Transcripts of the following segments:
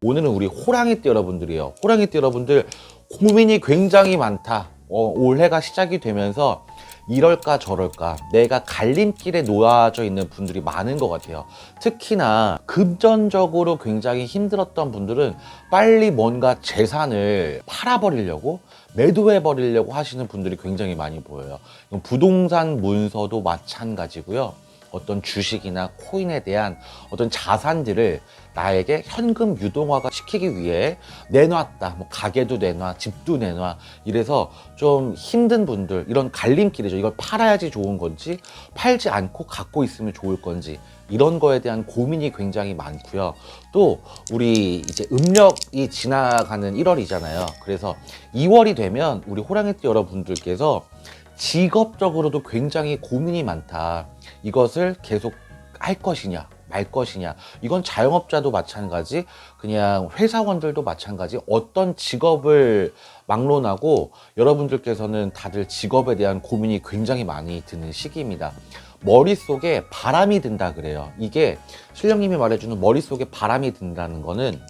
오늘은 우리 호랑이띠 여러분들이에요. 호랑이띠 여러분들 고민이 굉장히 많다. 올해가 시작이 되면서 이럴까 저럴까 내가 갈림길에 놓아져 있는 분들이 많은 것 같아요. 특히나 금전적으로 굉장히 힘들었던 분들은 빨리 뭔가 재산을 팔아버리려고 매도해버리려고 하시는 분들이 굉장히 많이 보여요. 부동산 문서도 마찬가지고요. 어떤 주식이나 코인에 대한 어떤 자산들을 나에게 현금 유동화가 시키기 위해 내놨다. 뭐 가게도 내놔, 집도 내놔. 이래서 좀 힘든 분들, 이런 갈림길이죠. 이걸 팔아야지 좋은 건지, 팔지 않고 갖고 있으면 좋을 건지, 이런 거에 대한 고민이 굉장히 많고요. 또 우리 이제 음력이 지나가는 1월이잖아요. 그래서 2월이 되면 우리 호랑이띠 여러분들께서 직업적으로도 굉장히 고민이 많다. 이것을 계속 할 것이냐 말 것이냐, 이건 자영업자도 마찬가지, 그냥 회사원들도 마찬가지, 어떤 직업을 막론하고 여러분들께서는 다들 직업에 대한 고민이 굉장히 많이 드는 시기입니다. 머릿속에 바람이 든다 그래요. 이게 신령님이 말해주는 머릿속에 바람이 든다는 거는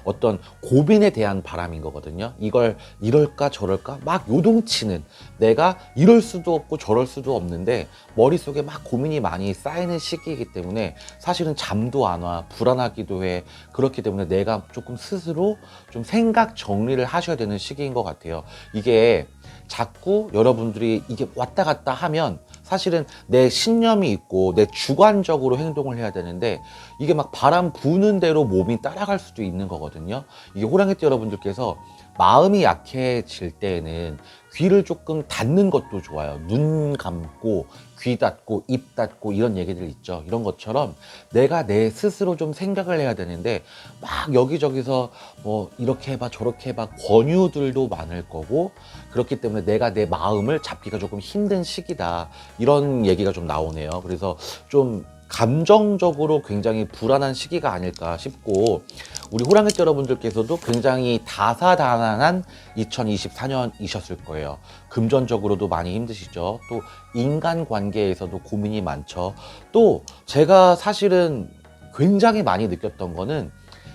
어떤 고민에 대한 바람인 거거든요. 이걸 이럴까 저럴까 막 요동치는, 내가 이럴 수도 없고 저럴 수도 없는데 머릿속에 막 고민이 많이 쌓이는 시기이기 때문에 사실은 잠도 안 와, 불안하기도 해. 그렇기 때문에 내가 조금 스스로 좀 생각 정리를 하셔야 되는 시기인 것 같아요. 이게 자꾸 여러분들이 이게 왔다 갔다 하면 사실은 내 신념이 있고 내 주관적으로 행동을 해야 되는데 이게 막 바람 부는 대로 몸이 따라갈 수도 있는 거거든요. 이게 호랑이띠 여러분들께서 마음이 약해질 때에는 귀를 조금 닫는 것도 좋아요. 눈 감고 귀 닫고 입 닫고 이런 얘기들 있죠. 이런 것처럼 내가 내 스스로 좀 생각을 해야 되는데 막 여기저기서 뭐 이렇게 해봐 저렇게 해봐 권유들도 많을 거고, 그렇기 때문에 내가 내 마음을 잡기가 조금 힘든 시기다, 이런 얘기가 좀 나오네요. 그래서 좀 감정적으로 굉장히 불안한 시기가 아닐까 싶고, 우리 호랑이띠 여러분들께서도 굉장히 다사다난한 2024년이셨을 거예요. 금전적으로도 많이 힘드시죠. 또 인간관계에서도 고민이 많죠. 또 제가 사실은 굉장히 많이 느꼈던 거는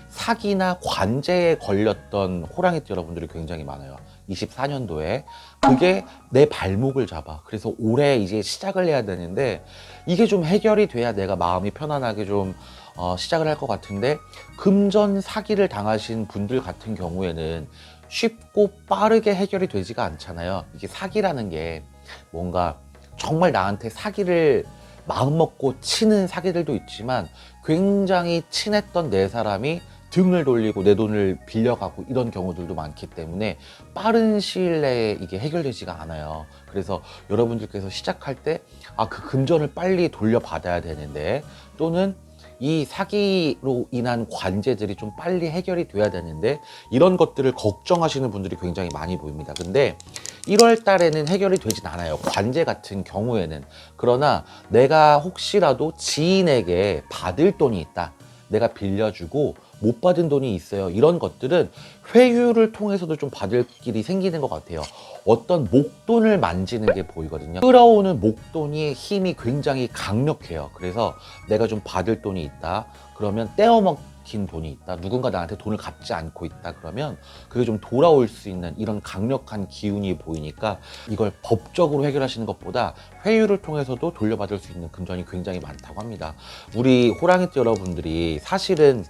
사기나 관제에 걸렸던 호랑이띠 여러분들이 굉장히 많아요. 24년도에 그게 내 발목을 잡아. 그래서 올해 이제 시작을 해야 되는데 이게 좀 해결이 돼야 내가 마음이 편안하게 좀 시작을 할 것 같은데, 금전 사기를 당하신 분들 같은 경우에는 쉽고 빠르게 해결이 되지가 않잖아요. 이게 사기라는 게 뭔가 정말 나한테 사기를 마음먹고 치는 사기들도 있지만 굉장히 친했던 내 사람이 등을 돌리고 내 돈을 빌려가고 이런 경우들도 많기 때문에 빠른 시일 내에 이게 해결되지가 않아요. 그래서 여러분들께서 시작할 때 그 금전을 빨리 돌려받아야 되는데, 또는 이 사기로 인한 관제들이 좀 빨리 해결이 돼야 되는데 이런 것들을 걱정하시는 분들이 굉장히 많이 보입니다. 근데 1월 달에는 해결이 되진 않아요, 관제 같은 경우에는. 그러나 내가 혹시라도 지인에게 받을 돈이 있다, 내가 빌려주고 못 받은 돈이 있어요, 이런 것들은 회유를 통해서도 좀 받을 길이 생기는 것 같아요. 어떤 목돈을 만지는 게 보이거든요. 끌어오는 목돈이 힘이 굉장히 강력해요. 그래서 내가 좀 받을 돈이 있다, 그러면 떼어먹힌 돈이 있다, 누군가 나한테 돈을 갚지 않고 있다, 그러면 그게 좀 돌아올 수 있는 이런 강력한 기운이 보이니까 이걸 법적으로 해결하시는 것보다 회유를 통해서도 돌려받을 수 있는 금전이 굉장히 많다고 합니다. 우리 호랑이띠 여러분들이 사실은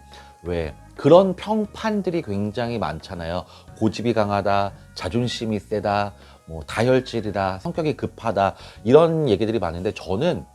왜 그런 평판들이 굉장히 많잖아요. 고집이 강하다, 자존심이 세다, 뭐 다혈질이다, 성격이 급하다, 이런 얘기들이 많은데 저는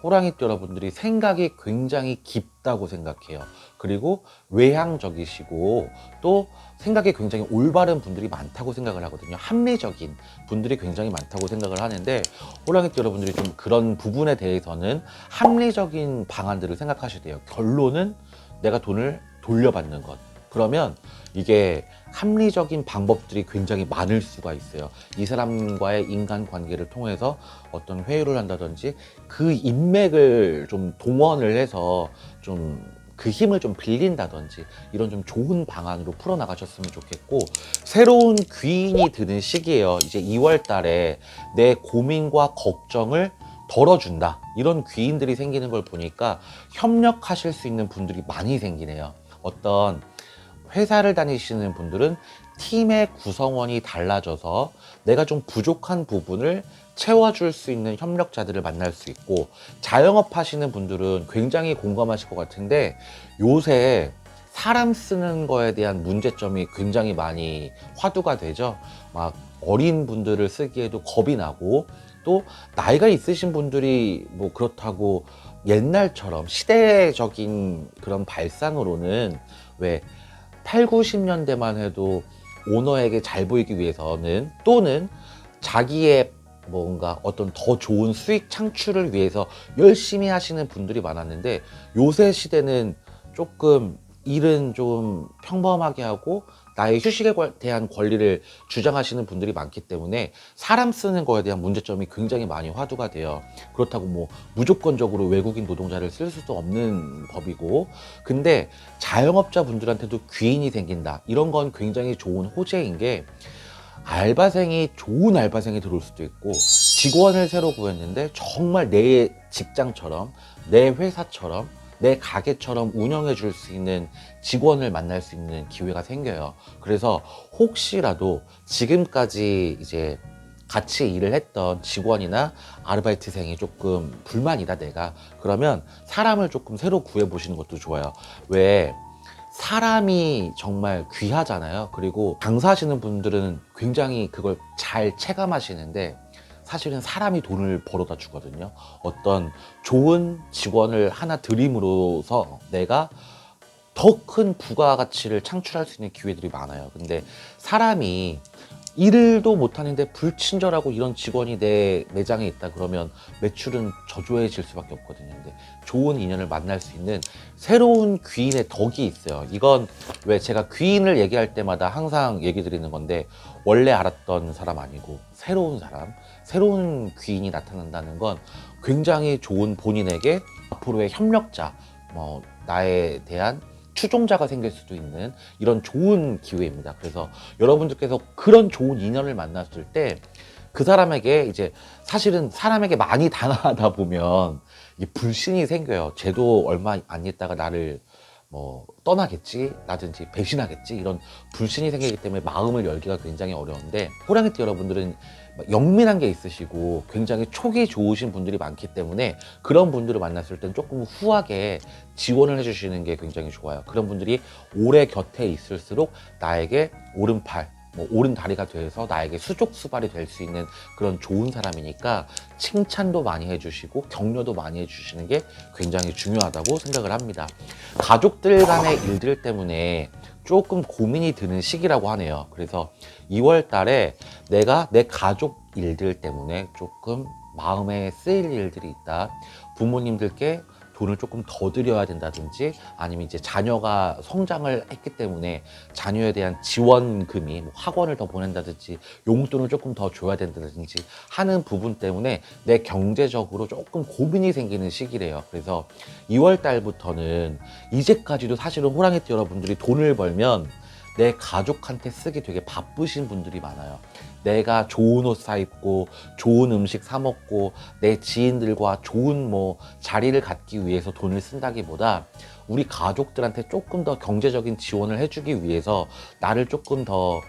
호랑이띠 여러분들이 생각이 굉장히 깊다고 생각해요. 그리고 외향적이시고 또 생각이 굉장히 올바른 분들이 많다고 생각을 하거든요. 합리적인 분들이 굉장히 많다고 생각을 하는데 호랑이띠 여러분들이 좀 그런 부분에 대해서는 합리적인 방안들을 생각하셔야 돼요. 결론은 내가 돈을 돌려받는 것. 그러면 이게 합리적인 방법들이 굉장히 많을 수가 있어요. 이 사람과의 인간관계를 통해서 어떤 회유를 한다든지 그 인맥을 좀 동원을 해서 좀 그 힘을 좀 빌린다든지 이런 좀 좋은 방안으로 풀어나가셨으면 좋겠고, 새로운 귀인이 드는 시기예요. 이제 2월 달에 내 고민과 걱정을 덜어준다, 이런 귀인들이 생기는 걸 보니까 협력하실 수 있는 분들이 많이 생기네요. 어떤 회사를 다니시는 분들은 팀의 구성원이 달라져서 내가 좀 부족한 부분을 채워줄 수 있는 협력자들을 만날 수 있고, 자영업 하시는 분들은 굉장히 공감하실 것 같은데 요새 사람 쓰는 거에 대한 문제점이 굉장히 많이 화두가 되죠. 막 어린 분들을 쓰기에도 겁이 나고, 또 나이가 있으신 분들이 뭐 그렇다고 옛날처럼 시대적인 그런 발상으로는 왜 8, 90년대만 해도 오너에게 잘 보이기 위해서는, 또는 자기의 뭔가 어떤 더 좋은 수익 창출을 위해서 열심히 하시는 분들이 많았는데, 요새 시대는 조금 일은 좀 평범하게 하고 나의 휴식에 대한 권리를 주장하시는 분들이 많기 때문에 사람 쓰는 거에 대한 문제점이 굉장히 많이 화두가 돼요. 그렇다고 뭐 무조건적으로 외국인 노동자를 쓸 수도 없는 법이고, 근데 자영업자 분들한테도 귀인이 생긴다, 이런 건 굉장히 좋은 호재인 게, 알바생이 좋은 알바생이 들어올 수도 있고, 직원을 새로 구했는데 정말 내 직장처럼, 내 회사처럼, 내 가게처럼 운영해 줄 수 있는 직원을 만날 수 있는 기회가 생겨요. 그래서 혹시라도 지금까지 이제 같이 일을 했던 직원이나 아르바이트생이 조금 불만이다 내가, 그러면 사람을 조금 새로 구해 보시는 것도 좋아요. 왜 사람이 정말 귀하잖아요. 그리고 장사하시는 분들은 굉장히 그걸 잘 체감하시는데, 사실은 사람이 돈을 벌어다 주거든요. 어떤 좋은 직원을 하나 들임으로써 내가 더 큰 부가가치를 창출할 수 있는 기회들이 많아요. 근데 사람이 일도 못하는데 불친절하고 이런 직원이 내 매장에 있다 그러면 매출은 저조해질 수밖에 없거든요. 근데 좋은 인연을 만날 수 있는 새로운 귀인의 덕이 있어요. 이건 왜 제가 귀인을 얘기할 때마다 항상 얘기 드리는 건데, 원래 알았던 사람 아니고 새로운 사람, 새로운 귀인이 나타난다는 건 굉장히 좋은, 본인에게 앞으로의 협력자, 뭐 나에 대한 추종자가 생길 수도 있는 이런 좋은 기회입니다. 그래서 여러분들께서 그런 좋은 인연을 만났을 때 그 사람에게 이제, 사실은 사람에게 많이 당하다 보면 이게 불신이 생겨요. 쟤도 얼마 안 있다가 나를 뭐 떠나겠지, 라든지 배신하겠지, 이런 불신이 생기기 때문에 마음을 열기가 굉장히 어려운데, 호랑이띠 여러분들은 영민한 게 있으시고 굉장히 촉이 좋으신 분들이 많기 때문에 그런 분들을 만났을 땐 조금 후하게 지원을 해주시는 게 굉장히 좋아요. 그런 분들이 오래 곁에 있을수록 나에게 오른팔, 뭐 오른 다리가 돼서 나에게 수족수발이 될 수 있는 그런 좋은 사람이니까 칭찬도 많이 해주시고 격려도 많이 해주시는 게 굉장히 중요하다고 생각을 합니다. 가족들 간의 일들 때문에 조금 고민이 드는 시기라고 하네요. 그래서 2월 달에 내가 내 가족 일들 때문에 조금 마음에 쓰일 일들이 있다. 부모님들께 돈을 조금 더 드려야 된다든지, 아니면 이제 자녀가 성장을 했기 때문에 자녀에 대한 지원금이 뭐 학원을 더 보낸다든지 용돈을 조금 더 줘야 된다든지 하는 부분 때문에 내 경제적으로 조금 고민이 생기는 시기래요. 그래서 2월 달부터는, 이제까지도 사실은 호랑이띠 여러분들이 돈을 벌면 내 가족한테 쓰기 되게 바쁘신 분들이 많아요. 내가 좋은 옷 사 입고 좋은 음식 사 먹고 내 지인들과 좋은 뭐 자리를 갖기 위해서 돈을 쓴다기보다, 우리 가족들한테 조금 더 경제적인 지원을 해주기 위해서 나를 조금 더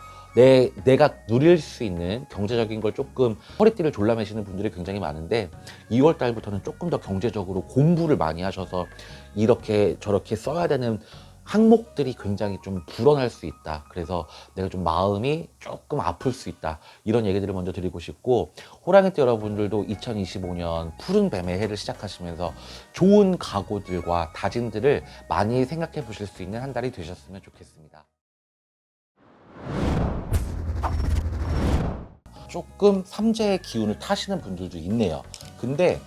내가 누릴 수 있는 경제적인 걸 조금 허리띠를 졸라매시는 분들이 굉장히 많은데, 2월 달부터는 조금 더 경제적으로 공부를 많이 하셔서 이렇게 저렇게 써야 되는 항목들이 굉장히 좀 불어날 수 있다. 그래서 내가 좀 마음이 조금 아플 수 있다. 이런 얘기들을 먼저 드리고 싶고, 호랑이띠 여러분들도 2025년 푸른 뱀의 해를 시작하시면서 좋은 각오들과 다짐들을 많이 생각해 보실 수 있는 한 달이 되셨으면 좋겠습니다. 조금 삼재의 기운을 타시는 분들도 있네요. 근데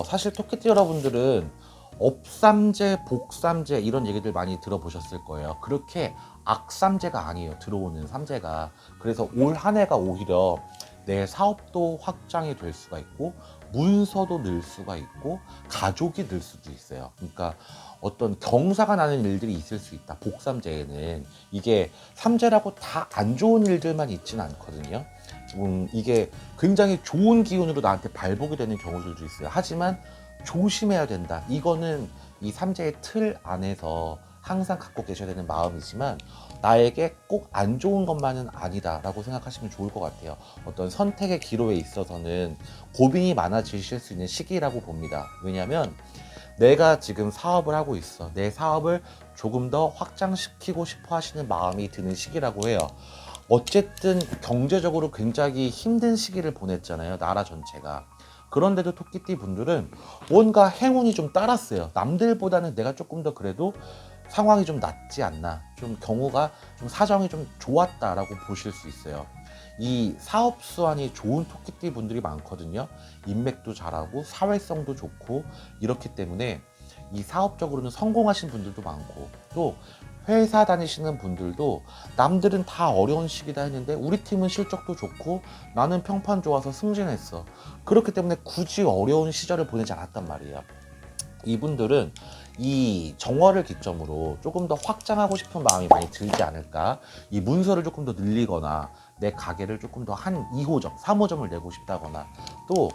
사실 토끼띠 여러분들은 업삼재, 복삼재 이런 얘기들 많이 들어보셨을 거예요. 그렇게 악삼재가 아니에요, 들어오는 삼재가. 그래서 올 한 해가 오히려 내 사업도 확장이 될 수가 있고, 문서도 늘 수가 있고, 가족이 늘 수도 있어요. 그러니까 어떤 경사가 나는 일들이 있을 수 있다. 복삼재에는 이게 삼재라고 다 안 좋은 일들만 있지는 않거든요. 이게 굉장히 좋은 기운으로 나한테 발복이 되는 경우들도 있어요. 하지만 조심해야 된다. 이거는 이 삼재의 틀 안에서 항상 갖고 계셔야 되는 마음이지만 나에게 꼭 안 좋은 것만은 아니다라고 생각하시면 좋을 것 같아요. 어떤 선택의 기로에 있어서는 고민이 많아지실 수 있는 시기라고 봅니다. 왜냐하면 내가 지금 사업을 하고 있어. 내 사업을 조금 더 확장시키고 싶어 하시는 마음이 드는 시기라고 해요. 어쨌든 경제적으로 굉장히 힘든 시기를 보냈잖아요. 나라 전체가. 그런데도 토끼띠 분들은 뭔가 행운이 좀 따랐어요. 남들보다는 내가 조금 더 그래도 상황이 좀 낫지 않나. 좀 경우가 좀 사정이 좀 좋았다라고 보실 수 있어요. 이 사업 수완이 좋은 토끼띠 분들이 많거든요. 인맥도 잘하고 사회성도 좋고 이렇기 때문에 이 사업적으로는 성공하신 분들도 많고 또 회사 다니시는 분들도 남들은 다 어려운 시기다 했는데 우리 팀은 실적도 좋고 나는 평판 좋아서 승진했어. 그렇기 때문에 굳이 어려운 시절을 보내지 않았단 말이에요. 이분들은 이 정월을 기점으로 조금 더 확장하고 싶은 마음이 많이 들지 않을까. 이 문서를 조금 더 늘리거나 내 가게를 조금 더 한 2호점, 3호점을 내고 싶다거나 또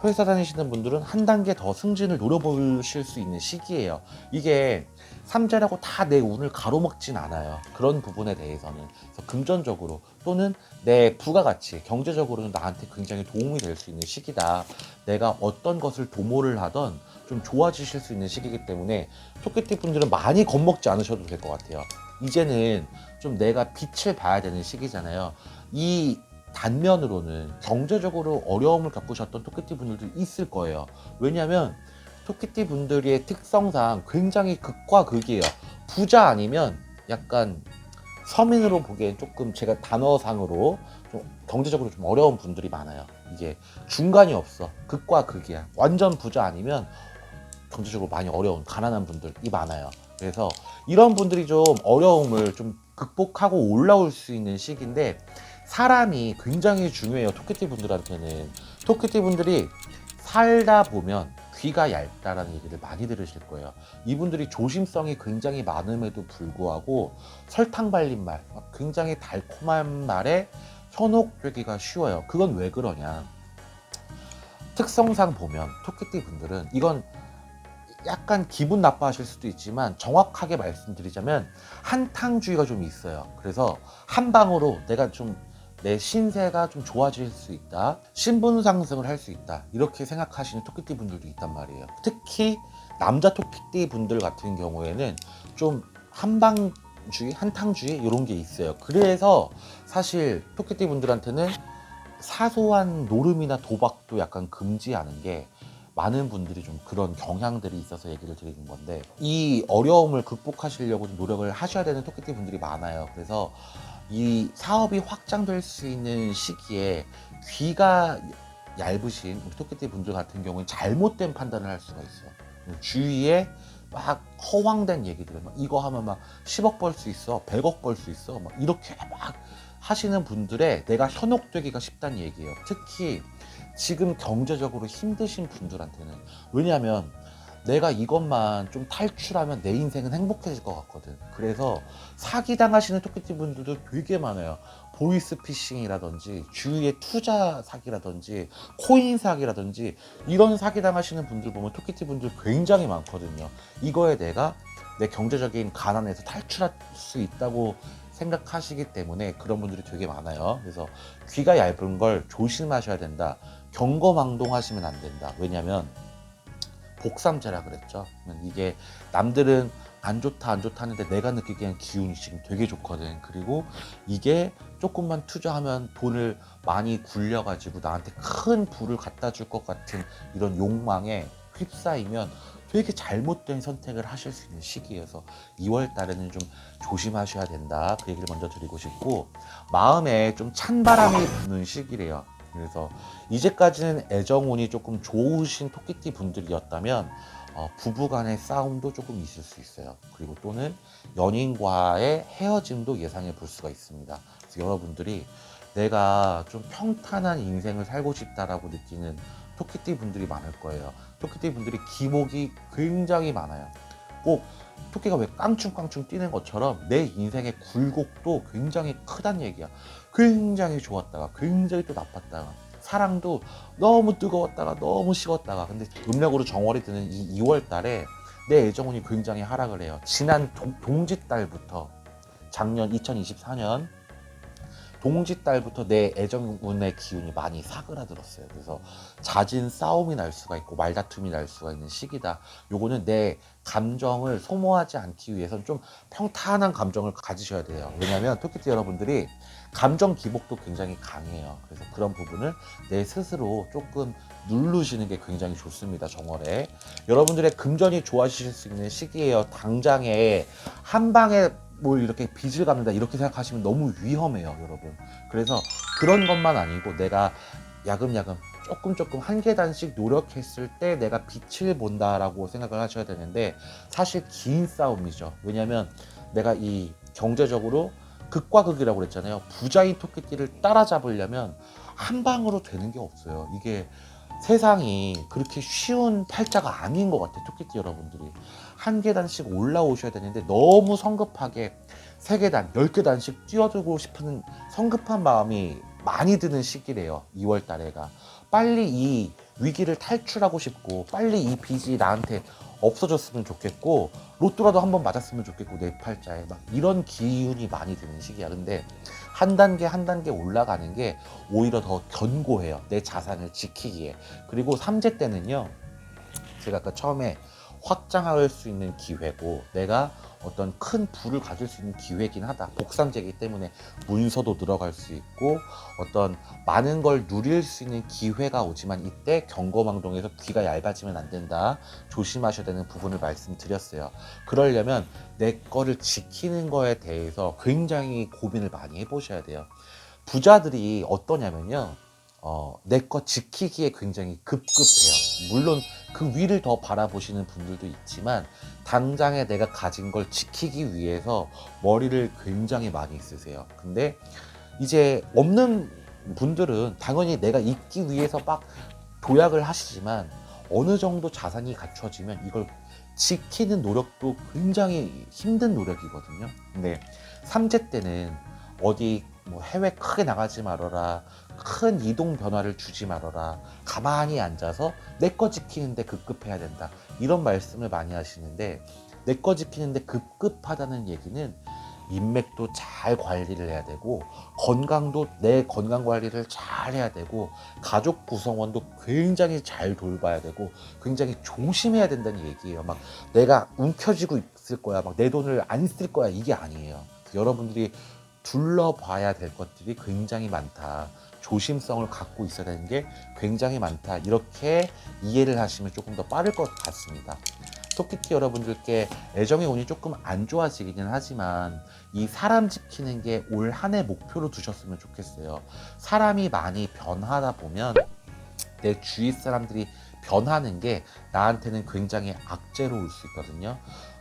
회사 다니시는 분들은 한 단계 더 승진을 노려보실 수 있는 시기예요. 이게 삼재라고 다 내 운을 가로막진 않아요. 그런 부분에 대해서는. 그래서 금전적으로 또는 내 부가가치, 경제적으로는 나한테 굉장히 도움이 될 수 있는 시기다. 내가 어떤 것을 도모를 하던 좀 좋아지실 수 있는 시기이기 때문에 토끼띠 분들은 많이 겁먹지 않으셔도 될 것 같아요. 이제는 좀 내가 빛을 봐야 되는 시기잖아요. 이 단면으로는 경제적으로 어려움을 겪으셨던 토끼띠 분들도 있을 거예요. 왜냐하면 토끼띠 분들의 특성상 굉장히 극과 극이에요. 부자 아니면 약간 서민으로 보기엔 조금 제가 단어상으로 좀 경제적으로 좀 어려운 분들이 많아요. 이게 중간이 없어. 극과 극이야. 완전 부자 아니면 경제적으로 많이 어려운 가난한 분들이 많아요. 그래서 이런 분들이 좀 어려움을 좀 극복하고 올라올 수 있는 시기인데 사람이 굉장히 중요해요. 토끼띠 분들한테는. 토끼띠 분들이 살다 보면 귀가 얇다라는 얘기를 많이 들으실 거예요. 이분들이 조심성이 굉장히 많음에도 불구하고 설탕 발린 말, 굉장히 달콤한 말에 현혹되기가 쉬워요. 그건 왜 그러냐. 특성상 보면 토끼띠 분들은 이건 약간 기분 나빠하실 수도 있지만 정확하게 말씀드리자면 한탕주의가 좀 있어요. 그래서 한 방으로 내가 좀 내 신세가 좀 좋아질 수 있다, 신분 상승을 할 수 있다, 이렇게 생각하시는 토끼띠 분들도 있단 말이에요. 특히 남자 토끼띠 분들 같은 경우에는 좀 한방주의, 한탕주의 이런 게 있어요. 그래서 사실 토끼띠 분들한테는 사소한 노름이나 도박도 약간 금지하는 게 많은 분들이 좀 그런 경향들이 있어서 얘기를 드리는 건데, 이 어려움을 극복하시려고 좀 노력을 하셔야 되는 토끼띠 분들이 많아요. 그래서 이 사업이 확장될 수 있는 시기에 귀가 얇으신 우리 토끼띠 분들 같은 경우는 잘못된 판단을 할 수가 있어요. 주위에 막 허황된 얘기들, 막 이거 하면 막 10억 벌 수 있어, 100억 벌 수 있어, 막 이렇게 막 하시는 분들의 내가 현혹되기가 쉽다는 얘기예요. 특히 지금 경제적으로 힘드신 분들한테는. 왜냐하면 내가 이것만 좀 탈출하면 내 인생은 행복해질 것 같거든. 그래서 사기당하시는 토끼띠 분들도 되게 많아요. 보이스피싱이라든지 주위에 투자 사기라든지 코인 사기라든지 이런 사기당하시는 분들 보면 토끼띠 분들 굉장히 많거든요. 이거에 내가 내 경제적인 가난에서 탈출할 수 있다고 생각하시기 때문에 그런 분들이 되게 많아요. 그래서 귀가 얇은 걸 조심하셔야 된다. 경거망동하시면 안 된다. 왜냐면 복삼재라 그랬죠. 이게 남들은 안 좋다 안 좋다 하는데 내가 느끼기엔 기운이 지금 되게 좋거든. 그리고 이게 조금만 투자하면 돈을 많이 굴려가지고 나한테 큰 부를 갖다 줄 것 같은 이런 욕망에 휩싸이면 되게 잘못된 선택을 하실 수 있는 시기여서 2월 달에는 좀 조심하셔야 된다. 그 얘기를 먼저 드리고 싶고, 마음에 좀 찬바람이 부는 시기래요. 그래서 이제까지는 애정운이 조금 좋으신 토끼띠 분들이었다면 부부간의 싸움도 조금 있을 수 있어요. 그리고 또는 연인과의 헤어짐도 예상해 볼 수가 있습니다. 그래서 여러분들이 내가 좀 평탄한 인생을 살고 싶다라고 느끼는 토끼띠 분들이 많을 거예요. 토끼띠 분들이 기복이 굉장히 많아요. 꼭 토끼가 왜 깡충깡충 뛰는 것처럼 내 인생의 굴곡도 굉장히 크단 얘기야. 굉장히 좋았다가 굉장히 또 나빴다가, 사랑도 너무 뜨거웠다가 너무 식었다가. 근데 음력으로 정월이 드는 이 2월 달에 내 애정운이 굉장히 하락을 해요. 지난 동짓달부터 작년 2024년 동짓달부터 내 애정운의 기운이 많이 사그라들었어요. 그래서 잦은 싸움이 날 수가 있고 말다툼이 날 수가 있는 시기다. 요거는 내 감정을 소모하지 않기 위해서는 좀 평탄한 감정을 가지셔야 돼요. 왜냐하면 토끼띠 여러분들이 감정 기복도 굉장히 강해요. 그래서 그런 부분을 내 스스로 조금 누르시는 게 굉장히 좋습니다. 정월에 여러분들의 금전이 좋아지실 수 있는 시기예요. 당장에 한 방에 뭘 이렇게 빚을 갚는다 이렇게 생각하시면 너무 위험해요, 여러분. 그래서 그런 것만 아니고 내가 야금야금 조금 한 계단씩 노력했을 때 내가 빛을 본다라고 생각을 하셔야 되는데, 사실 긴 싸움이죠. 왜냐면 내가 이 경제적으로 극과 극이라고 그랬잖아요. 부자인 토끼띠를 따라잡으려면 한 방으로 되는 게 없어요. 이게 세상이 그렇게 쉬운 팔자가 아닌 것 같아요. 토끼띠 여러분들이 한 계단씩 올라오셔야 되는데 너무 성급하게 3계단, 10계단씩 뛰어들고 싶은 성급한 마음이 많이 드는 시기래요. 2월 달에가 빨리 이 위기를 탈출하고 싶고 빨리 이 빚이 나한테 없어졌으면 좋겠고 로또라도 한번 맞았으면 좋겠고 내 팔자에 막 이런 기운이 많이 드는 시기야. 근데 한 단계 한 단계 올라가는 게 오히려 더 견고해요. 내 자산을 지키기에. 그리고 삼재 때는요, 제가 아까 처음에 확장할 수 있는 기회고 내가 어떤 큰 부를 가질 수 있는 기회긴 하다. 복삼재이기 때문에 문서도 늘어갈 수 있고 어떤 많은 걸 누릴 수 있는 기회가 오지만 이때 경거망동에서 귀가 얇아지면 안 된다. 조심하셔야 되는 부분을 말씀드렸어요. 그러려면 내 거를 지키는 거에 대해서 굉장히 고민을 많이 해보셔야 돼요. 부자들이 어떠냐면요, 내 거 지키기에 굉장히 급급해요. 물론 그 위를 더 바라보시는 분들도 있지만 당장에 내가 가진 걸 지키기 위해서 머리를 굉장히 많이 쓰세요. 근데 이제 없는 분들은 당연히 내가 있기 위해서 막 도약을 하시지만 어느 정도 자산이 갖춰지면 이걸 지키는 노력도 굉장히 힘든 노력이거든요. 근데 삼재 때는 어디 뭐 해외 크게 나가지 말아라, 큰 이동 변화를 주지 말아라, 가만히 앉아서 내 거 지키는데 급급해야 된다, 이런 말씀을 많이 하시는데, 내 거 지키는데 급급하다는 얘기는 인맥도 잘 관리를 해야 되고 건강도 내 건강 관리를 잘 해야 되고 가족 구성원도 굉장히 잘 돌봐야 되고 굉장히 조심해야 된다는 얘기예요. 막 내가 움켜쥐고 있을 거야, 막 내 돈을 안 쓸 거야, 이게 아니에요. 여러분들이 둘러봐야 될 것들이 굉장히 많다. 조심성을 갖고 있어야 되는 게 굉장히 많다. 이렇게 이해를 하시면 조금 더 빠를 것 같습니다. 토끼띠 여러분들께 애정의 운이 조금 안 좋아지기는 하지만 이 사람 지키는 게 올 한 해 목표로 두셨으면 좋겠어요. 사람이 많이 변하다 보면 내 주위 사람들이 변하는 게 나한테는 굉장히 악재로 올 수 있거든요.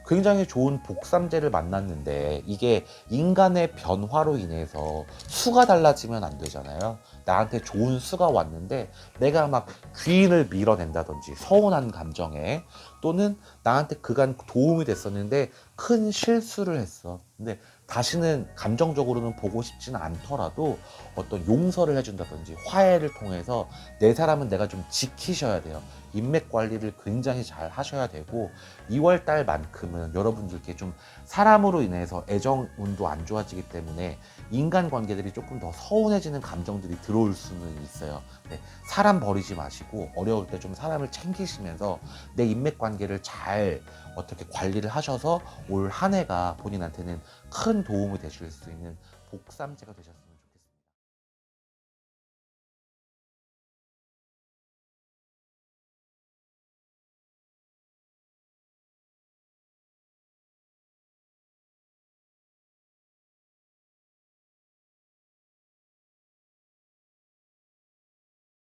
굉장히 좋은 복삼재를 만났는데 이게 인간의 변화로 인해서 수가 달라지면 안 되잖아요. 나한테 좋은 수가 왔는데 내가 막 귀인을 밀어낸다든지 서운한 감정에, 또는 나한테 그간 도움이 됐었는데 큰 실수를 했어. 근데 다시는 감정적으로는 보고 싶지는 않더라도 어떤 용서를 해준다든지 화해를 통해서 내 사람은 내가 좀 지키셔야 돼요. 인맥 관리를 굉장히 잘 하셔야 되고 2월 달만큼은 여러분들께 좀 사람으로 인해서 애정 운도 안 좋아지기 때문에 인간관계들이 조금 더 서운해지는 감정들이 들어올 수는 있어요. 네, 사람 버리지 마시고 어려울 때 좀 사람을 챙기시면서 내 인맥 관계를 잘 어떻게 관리를 하셔서 올 한 해가 본인한테는 큰 도움이 되실 수 있는 복삼재가 되셨습니다.